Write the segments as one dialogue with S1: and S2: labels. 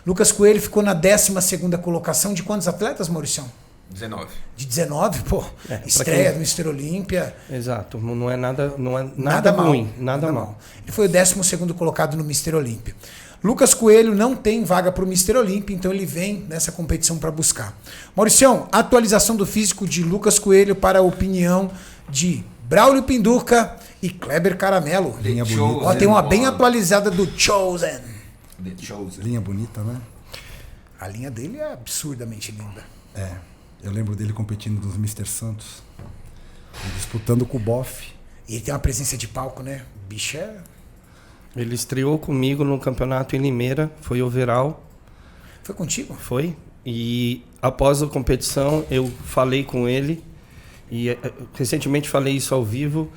S1: Lucas Coelho ficou na 12ª colocação de quantos atletas, Mauricião?
S2: 19.
S1: De 19, pô. Estreia do Mr. Olímpia.
S3: Exato, não é nada ruim, nada mal.
S1: Ele foi o 12º colocado no Mr. Olímpia. Lucas Coelho não tem vaga para o Mr. Olímpia, então ele vem nessa competição para buscar. Mauricião, atualização do físico de Lucas Coelho para a opinião de Braulio Pinduca e Kleber Caramelo.
S4: Linha bonita.
S1: Ó, tem uma bem atualizada do Chosen.
S4: Linha bonita, né?
S1: A linha dele é absurdamente linda.
S4: É. Eu lembro dele competindo nos Mr. Santos. Disputando com o Boff.
S1: E ele tem uma presença de palco, né? O bicho é...
S3: Ele estreou comigo no campeonato em Limeira, foi overall.
S1: Foi contigo?
S3: Foi. E após a competição eu falei com ele, e recentemente falei isso ao vivo,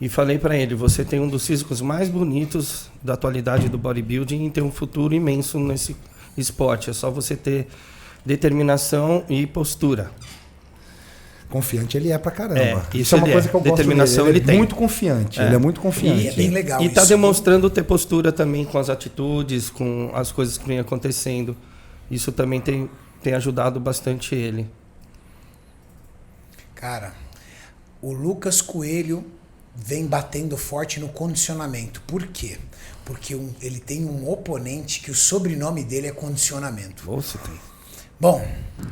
S3: e falei para ele, você tem um dos físicos mais bonitos da atualidade do bodybuilding e tem um futuro imenso nesse esporte. É só você ter determinação e postura.
S4: Confiante ele é pra caramba.
S3: Isso
S4: é uma coisa que eu gosto
S3: determinação
S4: dele.
S3: Ele tem.
S4: Muito confiante. Ele é muito confiante.
S1: E é bem legal
S3: E
S1: isso.
S3: está demonstrando ter postura também com as atitudes, com as coisas que vem acontecendo. Isso também tem ajudado bastante ele.
S1: Cara, o Lucas Coelho vem batendo forte no condicionamento. Por quê? Porque ele tem um oponente que o sobrenome dele é condicionamento.
S3: Você tem.
S1: Bom,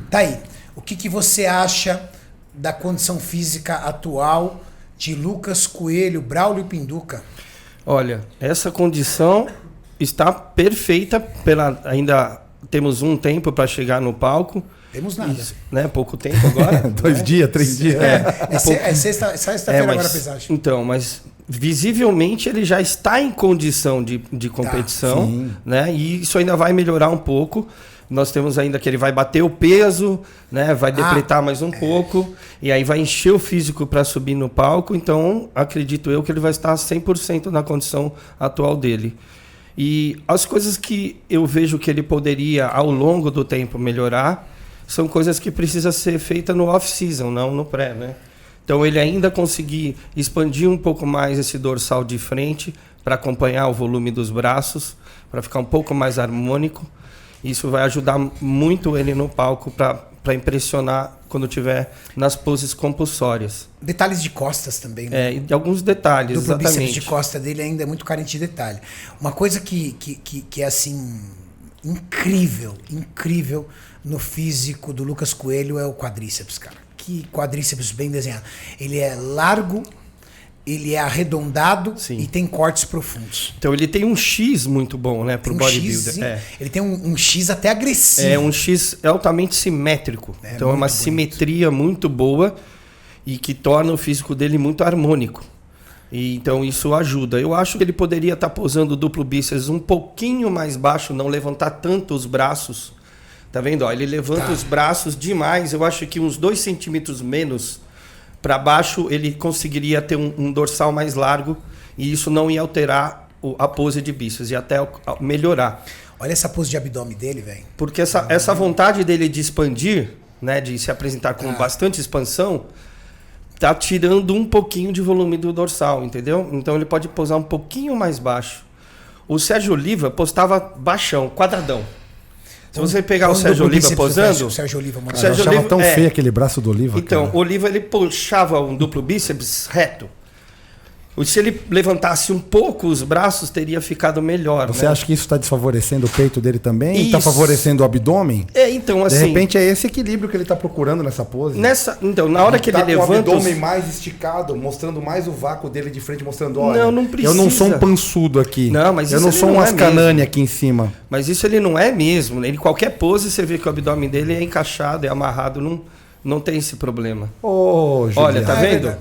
S1: tá aí. O que você acha da condição física atual de Lucas Coelho, Braulio Pinduca?
S3: Olha, essa condição está perfeita. Ainda temos um tempo para chegar no palco.
S1: Temos nada.
S3: Isso, né? Pouco tempo agora.
S4: 2 dias, 3 dias.
S1: Sexta-feira agora a pesagem.
S3: Então, mas visivelmente ele já está em condição de competição, né? E isso ainda vai melhorar um pouco. Nós temos ainda que ele vai bater o peso, né? Vai depletar mais um pouco, e aí vai encher o físico para subir no palco. Então, acredito eu que ele vai estar 100% na condição atual dele. E as coisas que eu vejo que ele poderia, ao longo do tempo, melhorar, são coisas que precisam ser feitas no off-season, não no pré, né? Então, ele ainda conseguir expandir um pouco mais esse dorsal de frente para acompanhar o volume dos braços, para ficar um pouco mais harmônico. Isso vai ajudar muito ele no palco para impressionar quando estiver nas poses compulsórias.
S1: Detalhes de costas também, né?
S3: E alguns detalhes,
S1: duplo
S3: exatamente.
S1: bíceps de costa dele ainda é muito carente de detalhe. Uma coisa que é assim incrível no físico do Lucas Coelho é o quadríceps, cara. Que quadríceps bem desenhado. Ele é largo, ele é arredondado. Sim. E tem cortes profundos.
S3: Então ele tem um X muito bom, né, pro bodybuilder.
S1: Ele tem um X até agressivo.
S3: É um X altamente simétrico. Então é uma simetria muito boa e que torna o físico dele muito harmônico. E então isso ajuda. Eu acho que ele poderia estar posando o duplo bíceps um pouquinho mais baixo, não levantar tanto os braços. Tá vendo? Ó, ele levanta os braços demais. Eu acho que uns 2 centímetros menos para baixo ele conseguiria ter um dorsal mais largo e isso não ia alterar a pose de bíceps, ia até melhorar.
S1: Olha essa pose de abdômen dele, velho.
S3: Porque essa vontade dele de expandir, né, de se apresentar com bastante expansão, tá tirando um pouquinho de volume do dorsal, entendeu? Então ele pode posar um pouquinho mais baixo. O Sérgio Oliva postava baixão, quadradão. Se você pegar o Sérgio Oliva posando...
S1: O Sérgio Oliva,
S4: mano. Eu achava tão feio aquele braço do Oliva.
S3: Então, o Oliva ele puxava um duplo bíceps reto. Se ele levantasse um pouco os braços, teria ficado melhor.
S4: Você acha que isso está desfavorecendo o peito dele também? Está favorecendo o abdômen?
S3: Então assim...
S4: De repente é esse equilíbrio que ele está procurando nessa pose.
S3: Então, na hora que ele levanta...
S4: com o abdômen mais esticado, mostrando mais o vácuo dele de frente, mostrando, olha,
S3: não precisa.
S4: Eu não sou um pançudo aqui.
S3: Não, mas
S4: eu não sou um ascanane aqui em cima.
S3: Mas isso ele não é mesmo. Em qualquer pose, você vê que o abdômen dele é encaixado, é amarrado, não tem esse problema. Olha, tá vendo?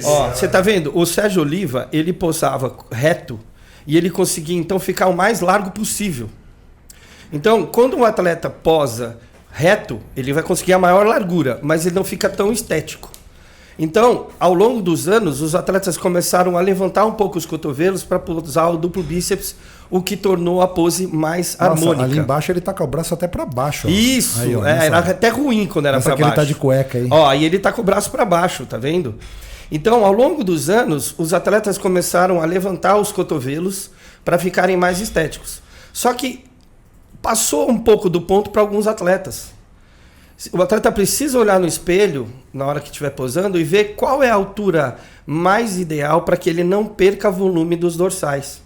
S3: Ó, você tá vendo? O Sérgio Oliva, ele posava reto e ele conseguia, então, ficar o mais largo possível. Então, quando um atleta posa reto, ele vai conseguir a maior largura, mas ele não fica tão estético. Então, ao longo dos anos, os atletas começaram a levantar um pouco os cotovelos para usar o duplo bíceps, o que tornou a pose mais harmônica.
S4: Ali embaixo ele tá com o braço até para baixo. Ó.
S3: Isso, aí, ó, era até ruim quando era para baixo.
S4: Ele tá de cueca aí.
S3: Ó, aí ele tá com o braço para baixo, tá vendo? Então, ao longo dos anos, os atletas começaram a levantar os cotovelos para ficarem mais estéticos. Só que passou um pouco do ponto para alguns atletas. O atleta precisa olhar no espelho, na hora que estiver posando, e ver qual é a altura mais ideal para que ele não perca volume dos dorsais.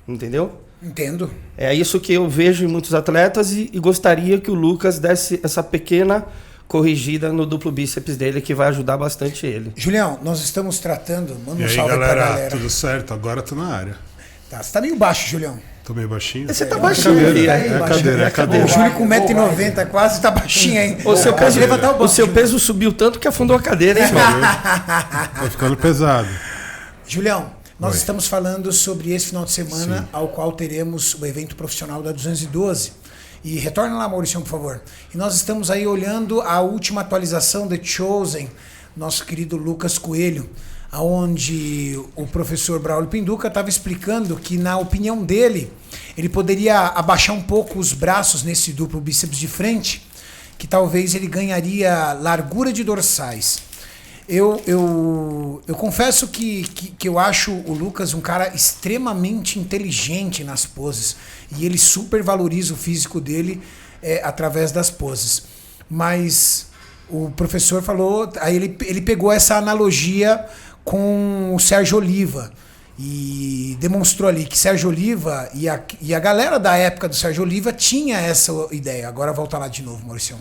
S3: Entendeu?
S1: Entendo.
S3: É isso que eu vejo em muitos atletas e gostaria que o Lucas desse essa pequena corrigida no duplo bíceps dele, que vai ajudar bastante ele.
S1: Julião, nós estamos tratando... Manda um
S2: aí,
S1: salve pra galera.
S2: Tudo certo? Agora tô na área.
S1: Tá, você tá meio baixo, Julião.
S2: Tô meio baixinho?
S3: Você tá baixinho ali.
S2: É a cadeira.
S1: O Júlio com 1,90 m quase tá baixinho ainda.
S3: O seu peso subiu tanto que afundou a cadeira, hein, mano?
S2: Tá ficando pesado.
S1: Julião, nós
S2: Oi.
S1: estamos falando sobre esse final de semana,
S2: Sim.
S1: ao qual teremos o evento profissional da 212. E retorna lá, Maurício, por favor. E nós estamos aí olhando a última atualização de Chosen, nosso querido Lucas Coelho, onde o professor Braulio Pinduca estava explicando que, na opinião dele, ele poderia abaixar um pouco os braços nesse duplo bíceps de frente, que talvez ele ganharia largura de dorsais. Eu confesso que eu acho o Lucas um cara extremamente inteligente nas poses, e ele super valoriza o físico dele através das poses. Mas o professor falou, aí ele pegou essa analogia com o Sérgio Oliva e demonstrou ali que Sérgio Oliva e a galera da época do Sérgio Oliva tinha essa ideia. Agora volta lá de novo, Maurício.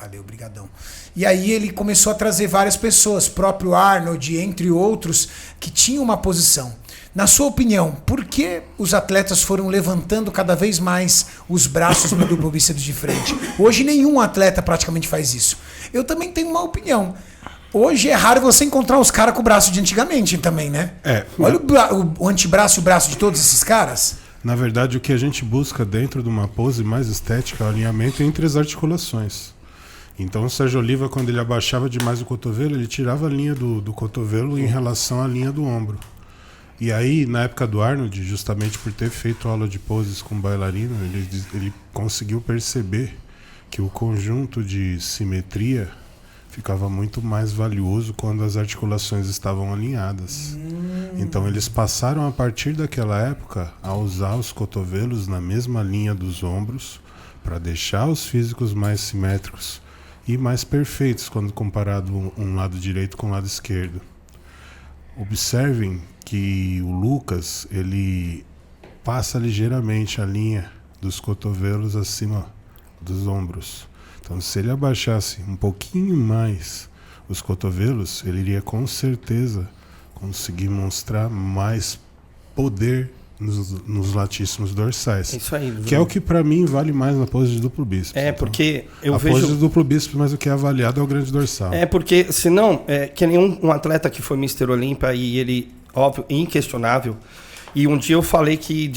S1: Valeu, brigadão. E aí ele começou a trazer várias pessoas, próprio Arnold, entre outros, que tinham uma posição. Na sua opinião, por que os atletas foram levantando cada vez mais os braços no duplo bíceps de frente? Hoje nenhum atleta praticamente faz isso. Eu também tenho uma opinião. Hoje é raro você encontrar os caras com o braço de antigamente também, né? Olha o antebraço e o braço de todos esses caras.
S2: Na verdade, o que a gente busca dentro de uma pose mais estética é o alinhamento entre as articulações. Então o Sérgio Oliva, quando ele abaixava demais o cotovelo, ele tirava a linha do cotovelo em relação à linha do ombro. E aí, na época do Arnold, justamente por ter feito aula de poses com bailarino, ele conseguiu perceber que o conjunto de simetria ficava muito mais valioso quando as articulações estavam alinhadas. Então eles passaram, a partir daquela época, a usar os cotovelos na mesma linha dos ombros para deixar os físicos mais simétricos e mais perfeitos quando comparado um lado direito com o lado esquerdo. Observem que o Lucas, ele passa ligeiramente a linha dos cotovelos acima dos ombros. Então, se ele abaixasse um pouquinho mais os cotovelos, ele iria com certeza conseguir mostrar mais poder nos latíssimos dorsais.
S3: Isso aí.
S2: Que é o que para mim vale mais na pose de duplo bíceps.
S3: É,
S2: então,
S3: porque eu
S2: a
S3: vejo...
S2: pose de duplo bíceps, mas o que é avaliado é o grande dorsal.
S3: É, porque senão, que nenhum atleta que foi Mr. Olímpia e ele, óbvio, inquestionável, e um dia eu falei que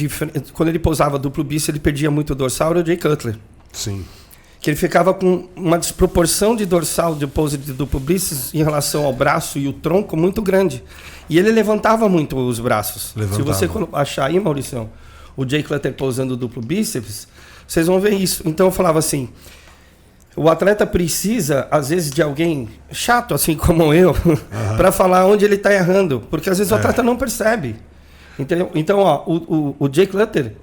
S3: quando ele posava duplo bíceps, ele perdia muito dorsal, era o Jay Cutler.
S2: Sim.
S3: Que ele ficava com uma desproporção de dorsal de pose de duplo bíceps em relação ao braço e o tronco muito grande. E ele levantava muito os braços.
S2: Levantava.
S3: Se você achar aí, Maurício, o Jay Cutler posando duplo bíceps, vocês vão ver isso. Então eu falava assim, o atleta precisa, às vezes, de alguém chato, assim como eu, para falar onde ele está errando. Porque às vezes o atleta não percebe. Entendeu? Então, ó, o Jay Cutler...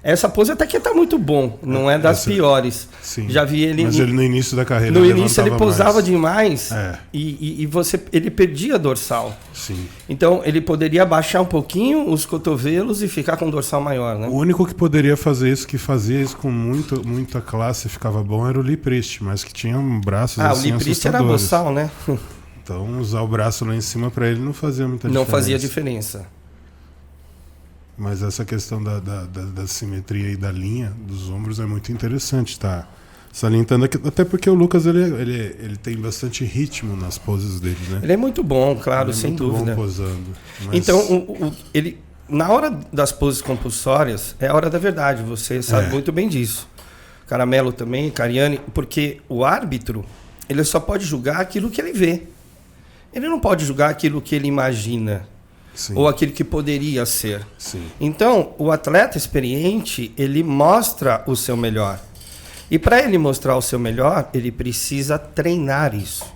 S3: Essa pose até que tá muito bom, não é das piores.
S2: Sim.
S3: Já vi ele...
S2: Mas ele no início da carreira
S3: no início ele posava
S2: mais.
S3: Demais e ele perdia dorsal.
S2: Sim.
S3: Então ele poderia abaixar um pouquinho os cotovelos e ficar com um dorsal maior, né?
S2: O único que poderia fazer isso, que fazia isso com muita classe e ficava bom, era o Lee Priest, mas que tinha braços assim
S3: o Lee Priest era dorsal, né?
S2: Então usar o braço lá em cima para ele não fazia muita diferença.
S3: Não fazia diferença.
S2: Mas essa questão da simetria e da linha dos ombros é muito interessante, tá? Salientando aqui, até porque o Lucas ele tem bastante ritmo nas poses dele, né?
S3: Ele é muito bom, claro, sem
S2: muito
S3: dúvida.
S2: Bom posando, mas...
S3: Então, ele, na hora das poses compulsórias, é a hora da verdade, você sabe muito bem disso. Caramelo também, Cariani, porque o árbitro, ele só pode julgar aquilo que ele vê. Ele não pode julgar aquilo que ele imagina.
S2: Sim.
S3: Ou aquilo que poderia ser.
S2: Sim.
S3: Então, o atleta experiente, ele mostra o seu melhor. E para ele mostrar o seu melhor, ele precisa treinar isso.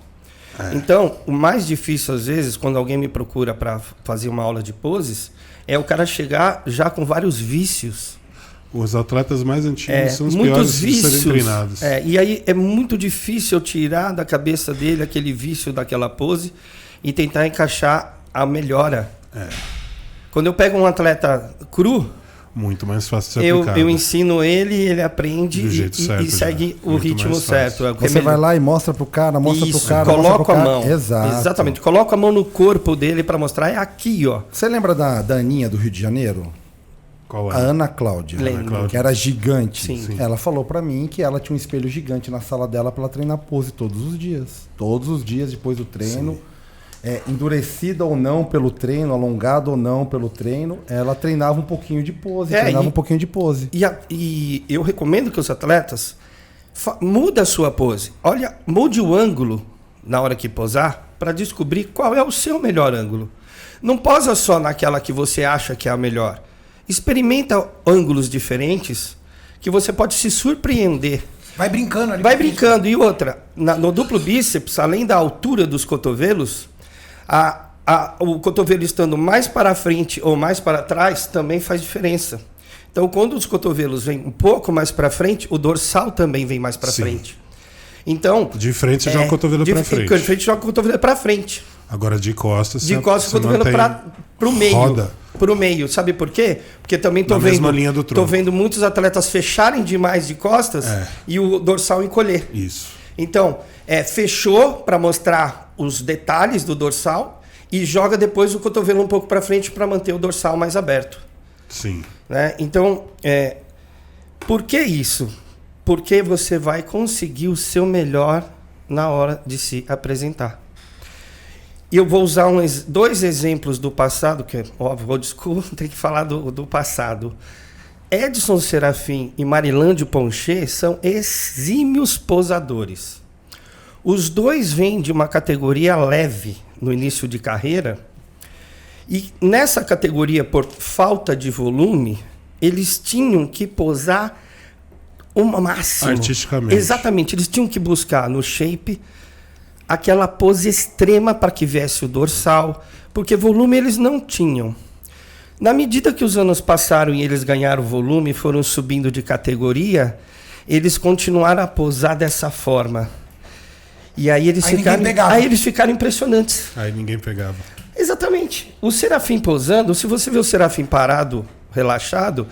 S3: Então, o mais difícil, às vezes, quando alguém me procura para fazer uma aula de poses, é o cara chegar já com vários vícios
S2: Os atletas mais antigos são os
S3: muitos
S2: piores
S3: vícios,
S2: de serem treinados.
S3: E aí é muito difícil eu tirar da cabeça dele aquele vício daquela pose e tentar encaixar a melhora. Quando eu pego um atleta cru,
S2: muito mais fácil de ser aplicado.
S3: eu ensino ele aprende
S2: Do jeito certo,
S3: e segue o
S2: muito
S3: ritmo
S2: mais
S3: certo. É o que
S4: Você
S3: é
S4: vai lá e mostra pro cara,
S3: coloca a mão.
S4: Exato.
S3: Exatamente, coloca a mão no corpo dele para mostrar, é aqui, ó.
S4: Você lembra da Aninha do Rio de Janeiro?
S2: Qual é?
S4: A Ana Cláudia,
S3: Lembro.
S4: que era gigante.
S3: Sim.
S4: Ela falou pra mim que ela tinha um espelho gigante na sala dela pra ela treinar pose todos os dias. Todos os dias depois do treino. Endurecida ou não pelo treino, alongada ou não pelo treino, ela treinava um pouquinho de pose, um pouquinho de pose.
S3: E eu recomendo que os atletas muda a sua pose. Olha, mude o ângulo na hora que posar para descobrir qual é o seu melhor ângulo. Não posa só naquela que você acha que é a melhor. Experimenta ângulos diferentes que você pode se surpreender.
S1: Vai brincando ali.
S3: Vai brincando. E outra, no duplo bíceps, além da altura dos cotovelos, o cotovelo estando mais para frente ou mais para trás também faz diferença. Então, quando os cotovelos vêm um pouco mais para frente, o dorsal também vem mais para frente. Então,
S2: de frente você joga o cotovelo para frente.
S3: De frente joga o cotovelo para frente.
S2: Agora de costas.
S3: De costas o cotovelo para o meio.
S2: Roda.
S3: Para o meio. Sabe por quê? Porque também tô vendo muitos atletas fecharem demais de costas e o dorsal encolher.
S2: Isso.
S3: Então, fechou para mostrar os detalhes do dorsal e joga depois o cotovelo um pouco para frente para manter o dorsal mais aberto.
S2: Sim.
S3: Né? Então, por que isso? Porque você vai conseguir o seu melhor na hora de se apresentar. E eu vou usar dois exemplos do passado, que óbvio, desculpa, tem que falar do passado. Edson Serafim e Marilândio Poncher são exímios posadores. Os dois vêm de uma categoria leve no início de carreira, e nessa categoria, por falta de volume, eles tinham que posar o máximo.
S2: Artisticamente.
S3: Exatamente, eles tinham que buscar no shape aquela pose extrema para que viesse o dorsal, porque volume eles não tinham. Na medida que os anos passaram e eles ganharam volume e foram subindo de categoria, eles continuaram a posar dessa forma. E aí eles ficaram impressionantes.
S2: Aí ninguém pegava.
S3: Exatamente. O Serafim posando, se você vê o Serafim parado, relaxado,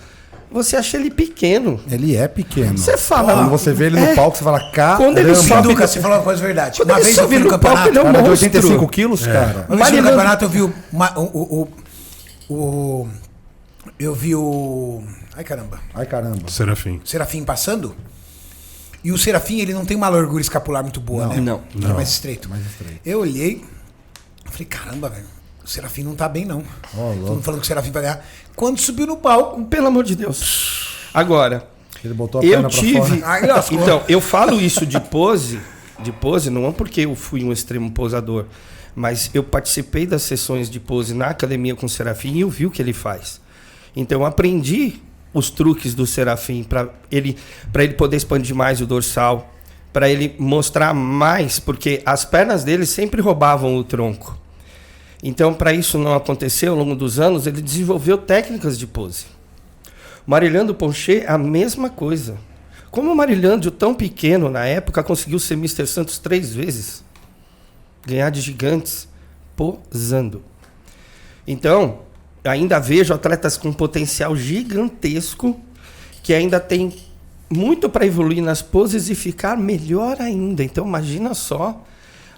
S3: você acha ele pequeno.
S4: Ele é pequeno.
S3: Você fala...
S4: Quando você vê ele no palco, você fala, caramba.
S3: Quando ele sobe...
S1: Duca, você falou uma coisa verdade.
S3: Quando
S1: Uma vez eu vi no campeonato...
S3: Palco, ele é um
S4: cara, de
S3: monstro.
S4: 85 quilos, cara.
S1: Uma vez no campeonato eu vi o... Ai, caramba. Serafim passando. E o Serafim, ele não tem uma largura escapular muito boa, né?
S3: Não.
S1: É mais estreito. Eu olhei, falei, caramba, velho. O Serafim não tá bem, não. Todo mundo falando que o Serafim vai ganhar. Quando subiu no palco...
S3: Pelo amor de Deus. Agora,
S4: ele botou a perna pra fora.
S1: Ai,
S3: então, eu falo isso de pose, não é porque eu fui um extremo posador, mas eu participei das sessões de pose na academia com o Serafim e eu vi o que ele faz. Então, eu aprendi os truques do Serafim para ele poder expandir mais o dorsal, para ele mostrar mais, porque as pernas dele sempre roubavam o tronco. Então, para isso não acontecer ao longo dos anos, ele desenvolveu técnicas de pose. Marilândio Poncher, a mesma coisa. Como o Marilândio, tão pequeno na época, conseguiu ser Mr. Santos 3 vezes. Ganhar de gigantes, posando. Então, ainda vejo atletas com potencial gigantesco, que ainda tem muito para evoluir nas poses e ficar melhor ainda. Então, imagina só...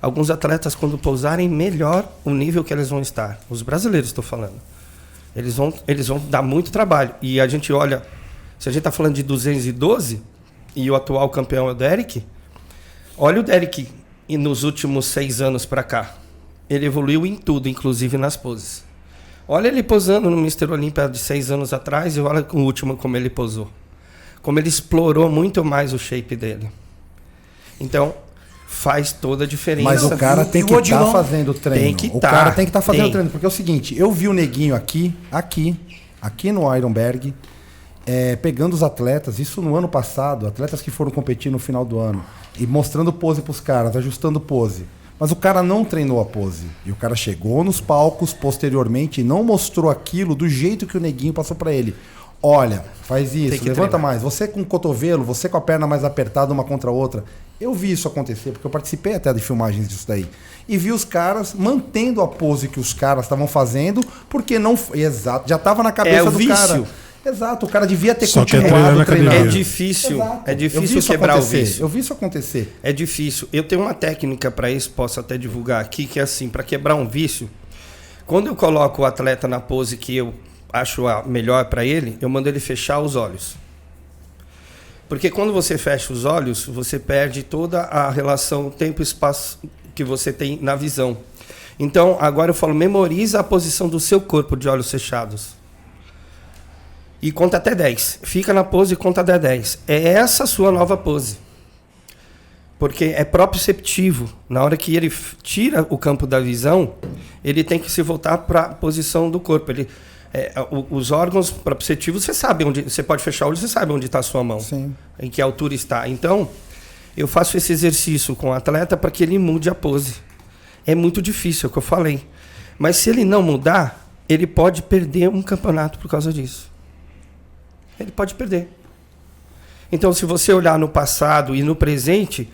S3: Alguns atletas, quando pousarem, melhor o nível que eles vão estar. Os brasileiros, estou falando. Eles vão dar muito trabalho. E a gente olha... Se a gente está falando de 212, e o atual campeão é o Derek, olha o Derek nos últimos 6 anos para cá. Ele evoluiu em tudo, inclusive nas poses. Olha ele posando no Mr. Olímpia de 6 anos atrás e olha o último como ele posou. Como ele explorou muito mais o shape dele. Então... faz toda a diferença.
S4: Mas o cara tem que estar fazendo treino. O cara tem que estar fazendo treino. Porque é o seguinte, eu vi o Neguinho aqui no Ironberg, pegando os atletas, isso no ano passado, atletas que foram competir no final do ano, e mostrando pose pros caras, ajustando pose. Mas o cara não treinou a pose. E o cara chegou nos palcos posteriormente e não mostrou aquilo do jeito que o Neguinho passou pra ele. olha, faz isso, levanta mais. Você com o cotovelo, você com a perna mais apertada uma contra a outra. Eu vi isso acontecer, porque eu participei até de filmagens disso daí. E vi os caras mantendo a pose que os caras estavam fazendo, porque não... Exato, já estava na cabeça do cara. Exato, o cara devia ter continuado treinando.
S3: É difícil quebrar o vício.
S4: Eu vi isso acontecer.
S3: É difícil. Eu tenho uma técnica para isso, posso até divulgar aqui, que é assim, para quebrar um vício, quando eu coloco o atleta na pose que eu acho a melhor para ele, eu mando ele fechar os olhos. Porque quando você fecha os olhos, você perde toda a relação tempo e espaço que você tem na visão. Então, agora eu falo, memoriza a posição do seu corpo de olhos fechados. E conta até 10. Fica na pose e conta até 10. É essa a sua nova pose. Porque é proprioceptivo. Na hora que ele tira o campo da visão, ele tem que se voltar para a posição do corpo. Os órgãos proprioceptivos, você sabe onde... Você pode fechar o olho, você sabe onde está a sua mão.
S4: Sim.
S3: Em que altura está. Então, eu faço esse exercício com o atleta para que ele mude a pose. É muito difícil, é o que eu falei. Mas se ele não mudar, ele pode perder um campeonato por causa disso. Ele pode perder. Então, se você olhar no passado e no presente...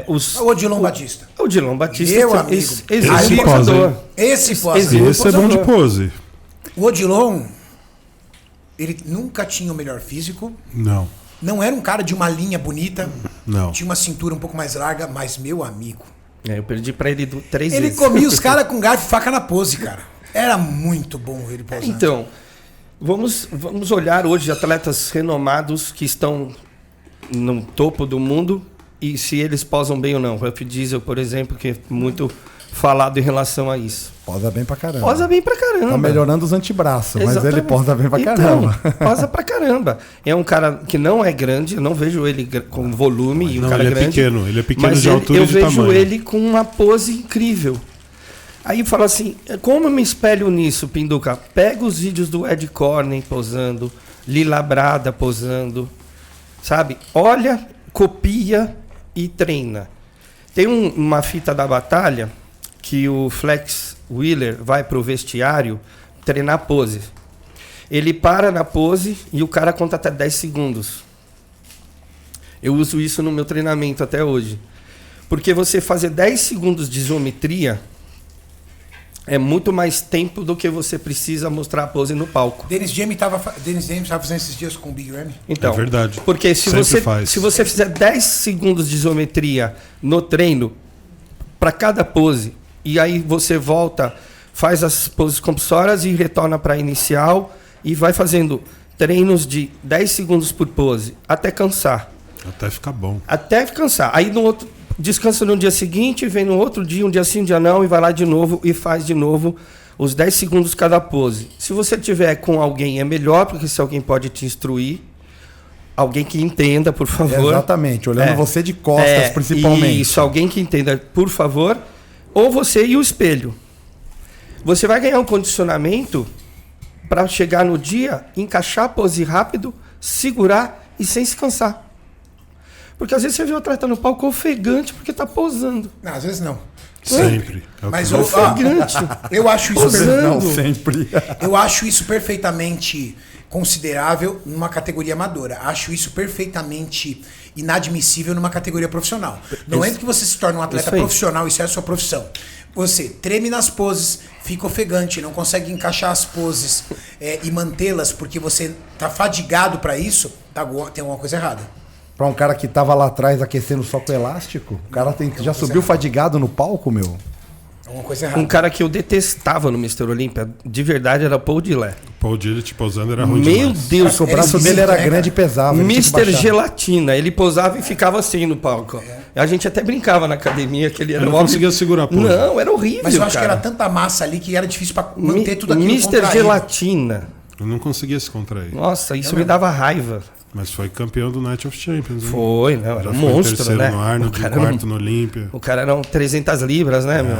S1: O Odilon Batista.
S3: O Odilon Batista.
S1: Meu amigo.
S3: Existe posador.
S1: Esse
S2: é bom de pose.
S1: O Odilon, ele nunca tinha o melhor físico.
S2: Não.
S1: Não era um cara de uma linha bonita.
S2: Não.
S1: Tinha uma cintura um pouco mais larga, mas meu amigo.
S3: Eu perdi pra ele 3 vezes.
S1: Ele comia os caras com garfo e faca na pose, cara. Era muito bom ele posando.
S3: Então, vamos olhar hoje atletas renomados que estão no topo do mundo e se eles posam bem ou não. Ruff Diesel, por exemplo, que é muito falado em relação a isso.
S4: Posa bem pra caramba.
S3: Posa bem pra caramba.
S4: Tá melhorando os antebraços, mas ele posa bem pra caramba.
S3: Posa pra caramba. É um cara que não é grande, eu não vejo ele com volume.
S2: Não,
S3: cara
S2: ele
S3: grande,
S2: é pequeno de altura e de tamanho.
S3: Eu vejo ele com uma pose incrível. Aí fala assim, como eu me espelho nisso, Pinduca? Pega os vídeos do Ed Corney posando, Lila Brada posando, sabe? Olha, copia e treina. Tem uma fita da batalha que o Flex Wheeler vai pro vestiário treinar pose. Ele para na pose e o cara conta até 10 segundos. Eu uso isso no meu treinamento até hoje. Porque você fazer 10 segundos de isometria é muito mais tempo do que você precisa mostrar a pose no palco.
S1: Dennis James estava fazendo esses dias com o Big Ramy.
S3: Então,
S2: é verdade.
S3: Porque se você fizer 10 segundos de isometria no treino, para cada pose, e aí você volta, faz as poses compulsórias e retorna para a inicial, e vai fazendo treinos de 10 segundos por pose, até cansar.
S2: Até ficar bom.
S3: Até cansar. Aí no outro... Descansa no dia seguinte, vem no outro dia, um dia sim, um dia não, e vai lá de novo e faz de novo os 10 segundos cada pose. Se você tiver com alguém, é melhor, porque se alguém pode te instruir, alguém que entenda, por favor.
S4: Exatamente, olhando você de costas, principalmente.
S3: Isso, alguém que entenda, por favor, ou você e o espelho. Você vai ganhar um condicionamento para chegar no dia, encaixar a pose rápido, segurar e sem se cansar. Porque às vezes você vê o atleta no palco ofegante porque tá posando.
S1: Não, às vezes não.
S2: Sempre.
S1: Mas
S3: ofegante.
S1: Eu acho isso
S4: não, sempre.
S1: Eu acho isso perfeitamente considerável numa categoria amadora. Acho isso perfeitamente inadmissível numa categoria profissional. No momento que você se torna um atleta profissional, isso é a sua profissão. Você treme nas poses, fica ofegante, não consegue encaixar as poses e mantê-las porque você tá fadigado para isso, tem alguma coisa errada.
S4: Pra um cara que tava lá atrás aquecendo só com elástico, o cara já subiu fadigado no palco, meu.
S1: Alguma coisa errada.
S3: Um cara que eu detestava no Mr. Olímpia, de verdade, era Paul Dillé.
S2: Paul Dillé te posando era ruim
S3: Meu
S2: demais.
S3: Deus,
S4: o braço dele era grande e pesava.
S3: Mr. Gelatina, ele posava e ficava assim no palco. A gente até brincava na academia que ele era...
S2: Eu não conseguia segurar a pose.
S3: Não, era horrível,
S1: Mas eu acho que era tanta massa ali que era difícil pra manter tudo aquilo
S3: Mr. Gelatina.
S2: Eu não conseguia se contrair.
S3: Nossa, isso me dava raiva.
S2: Mas foi campeão do Night of Champions. Né?
S3: Foi, não, era um monstro,
S2: terceiro
S3: né?
S2: no Arnold, quarto no Olímpia.
S3: O cara eram 300 libras, né, meu?